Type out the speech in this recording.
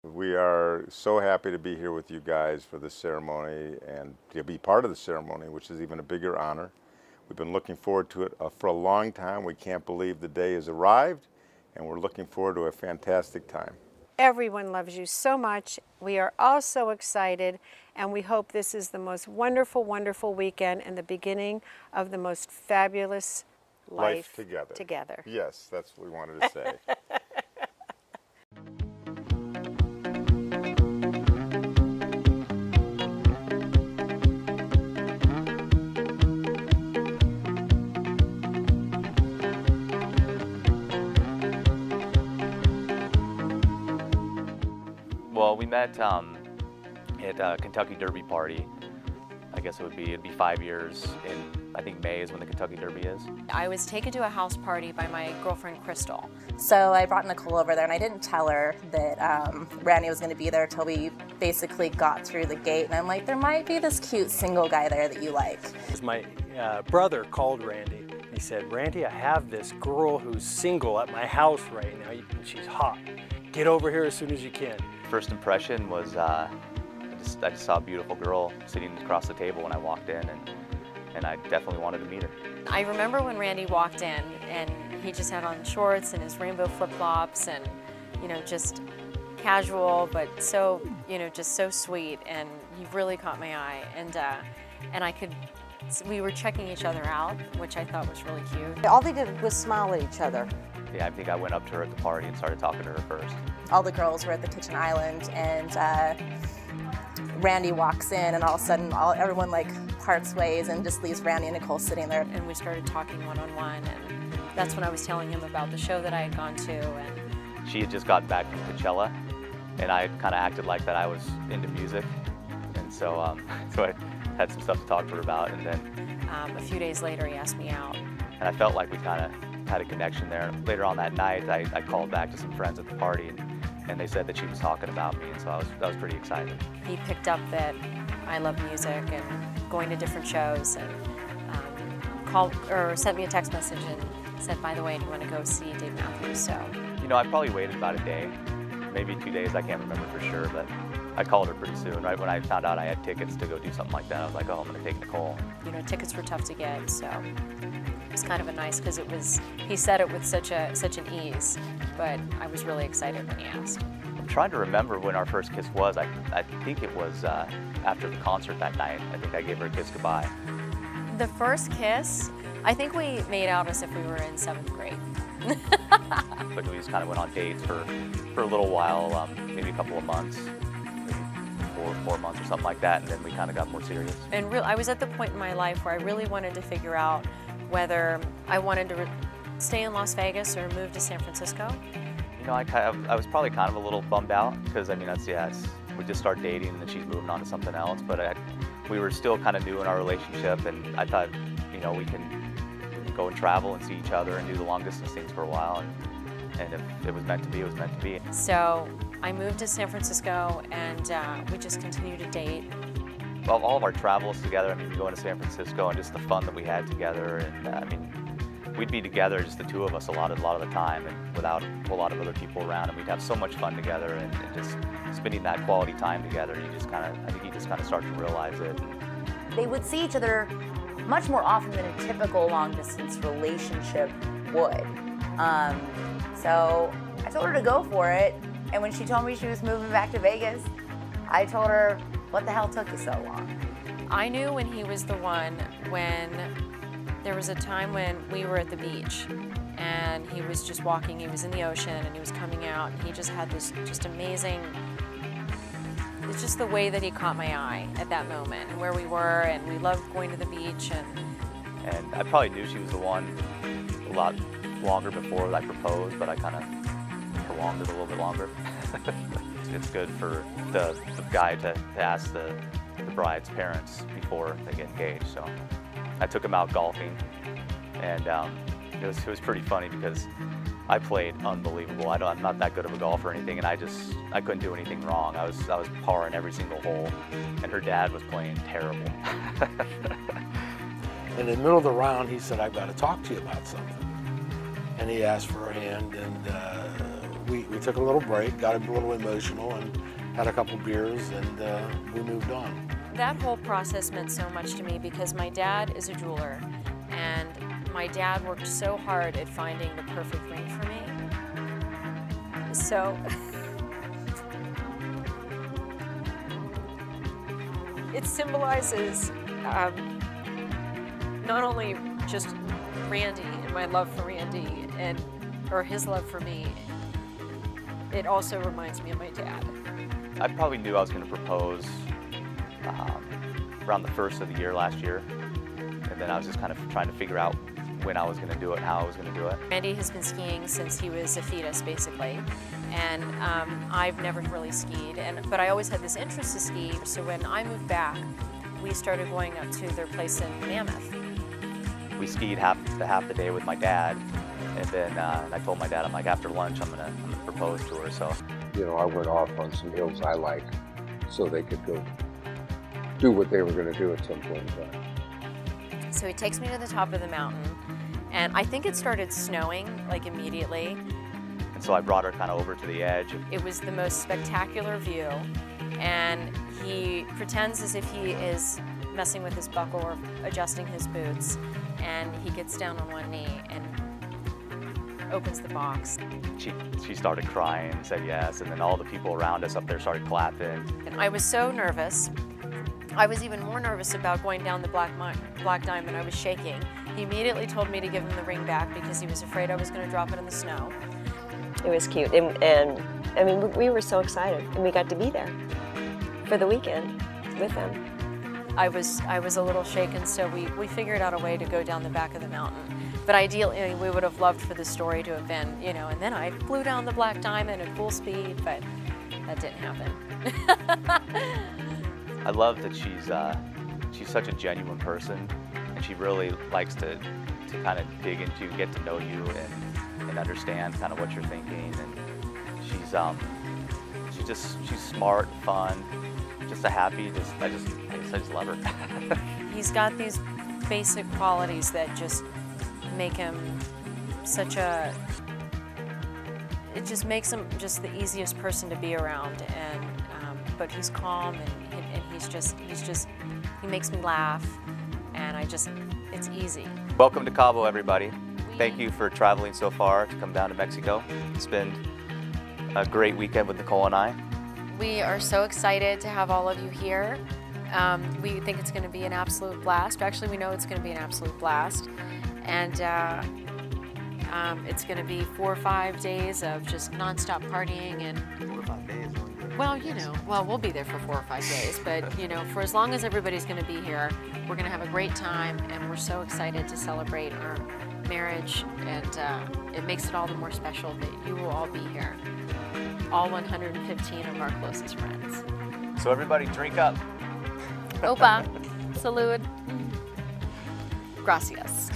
We are so happy to be here with you guys for this ceremony and to be part of the ceremony, which is even a bigger honor. We've been looking forward to it for a long time. We can't believe the day has arrived, and we're looking forward to a fantastic time. Everyone loves you so much. We are all so excited, and we hope this is the most wonderful, wonderful weekend and the beginning of the most fabulous life together. Yes, that's what we wanted to say. Well, we met at a Kentucky Derby party. I guess it'd be 5 years in, I think May is when the Kentucky Derby is. I was taken to a house party by my girlfriend Crystal. So I brought Nicole over there, and I didn't tell her that Randy was going to be there until we basically got through the gate. And I'm like, there might be this cute single guy there that you like. My brother called Randy. He said, Randy, I have this girl who's single at my house right now. She's hot. Get over here as soon as you can. First impression was I just saw a beautiful girl sitting across the table when I walked in, and I definitely wanted to meet her. I remember when Randy walked in and he just had on shorts and his rainbow flip-flops and, just casual, but so, just so sweet, and he really caught my eye. And we were checking each other out, which I thought was really cute. All they did was smile at each other. Yeah, I think I went up to her at the party and started talking to her first. All the girls were at the kitchen island, and Randy walks in, and all of a sudden everyone parts ways and just leaves Randy and Nicole sitting there. And we started talking one-on-one, and that's when I was telling him about the show that I had gone to. And she had just gotten back from Coachella, and I kind of acted like that I was into music, and so I had some stuff to talk to her about, and then a few days later he asked me out. And I felt like we kind of had a connection there. Later on that night, I called back to some friends at the party, and they said that she was talking about me, and so I was pretty excited. He picked up that I love music and going to different shows, and called or sent me a text message and said, by the way, do you want to go see Dave Matthews? So, I probably waited about a day, maybe 2 days, I can't remember for sure, but I called her pretty soon. Right when I found out I had tickets to go do something like that, I was like, oh, I'm going to take Nicole. Tickets were tough to get, so it was kind of nice because he said it with such an ease, but I was really excited when he asked. I'm trying to remember when our first kiss was. I think it was after the concert that night. I think I gave her a kiss goodbye. The first kiss, I think we made out as if we were in 7th grade. But we just kind of went on dates for a little while, maybe a couple of months, maybe four months or something like that, and then we kind of got more serious. And I was at the point in my life where I really wanted to figure out whether I wanted to stay in Las Vegas or move to San Francisco. I was probably kind of a little bummed out because, we just started dating and then she's moving on to something else, but we were still kind of new in our relationship, and I thought, we can go and travel and see each other and do the long distance things for a while, and if it was meant to be, it was meant to be. So I moved to San Francisco, and we just continued to date. Well, all of our travels together, going to San Francisco and just the fun that we had together, and we'd be together, just the two of us, a lot of the time, and without a whole lot of other people around, and we'd have so much fun together, and just spending that quality time together, I think you just kind of start to realize it. They would see each other much more often than a typical long-distance relationship would. So I told her to go for it, and when she told me she was moving back to Vegas, I told her, what the hell took you so long? I knew when he was the one when there was a time when we were at the beach, and he was just walking, he was in the ocean, and he was coming out, and he just had this just amazing, it's just the way that he caught my eye at that moment, and where we were, and we loved going to the beach. And I probably knew she was the one a lot longer before I proposed, but I kind of prolonged it a little bit longer. It's good for the guy to ask the bride's parents before they get engaged. So I took him out golfing, and it was pretty funny because I played unbelievable. I'm not that good of a golfer or anything, and I couldn't do anything wrong. I was parring every single hole, and her dad was playing terrible. In the middle of the round, he said, I've got to talk to you about something. And he asked for her hand, and we took a little break, got a little emotional, and had a couple beers, and we moved on. That whole process meant so much to me because my dad is a jeweler, and my dad worked so hard at finding the perfect ring for me. So it symbolizes not only just Randy and my love for Randy or his love for me, it also reminds me of my dad. I probably knew I was going to propose around the first of the year last year, and then I was just kind of trying to figure out when I was going to do it and how I was going to do it. Randy has been skiing since he was a fetus, basically, and I've never really skied, but I always had this interest to ski, so when I moved back, we started going up to their place in Mammoth. We skied half the day with my dad, and then I told my dad, I'm like, after lunch, I'm gonna propose to her. So, you know, I went off on some hills I like, so they could go do what they were going to do at some point in time. So he takes me to the top of the mountain, and I think it started snowing like immediately. and so I brought her kind of over to the edge. It was the most spectacular view, and he pretends as if he is messing with his buckle or adjusting his boots, and he gets down on one knee and opens the box. She started crying and said yes, and then all the people around us up there started clapping. And I was so nervous. I was even more nervous about going down the black diamond. I was shaking. He immediately told me to give him the ring back because he was afraid I was going to drop it in the snow. It was cute, and I mean, we were so excited, and we got to be there for the weekend with them. I was a little shaken, so we figured out a way to go down the back of the mountain. But ideally, we would have loved for the story to have been, you know, and then I flew down the black diamond at full speed, but that didn't happen. I love that she's such a genuine person, and she really likes to kind of dig into, get to know you, and understand kind of what you're thinking. And she's smart, fun, just a happy. I just love her. He's got these basic qualities that just make him such a. It just makes him just the easiest person to be around, and but he's calm and he makes me laugh, and it's easy. Welcome to Cabo, everybody. Thank you for traveling so far to come down to Mexico. It's been a great weekend with Nicole and I. We are so excited to have all of you here. We think it's going to be an absolute blast. Actually, we know it's going to be an absolute blast, and it's going to be 4 or 5 days of just nonstop partying and. 4 or 5 days. Well, you know, we'll be there for 4 or 5 days, but you know, for as long as everybody's going to be here, we're going to have a great time, and we're so excited to celebrate our marriage, and it makes it all the more special that you will all be here, all 115 of our closest friends. So everybody, drink up. Opa, salud, gracias.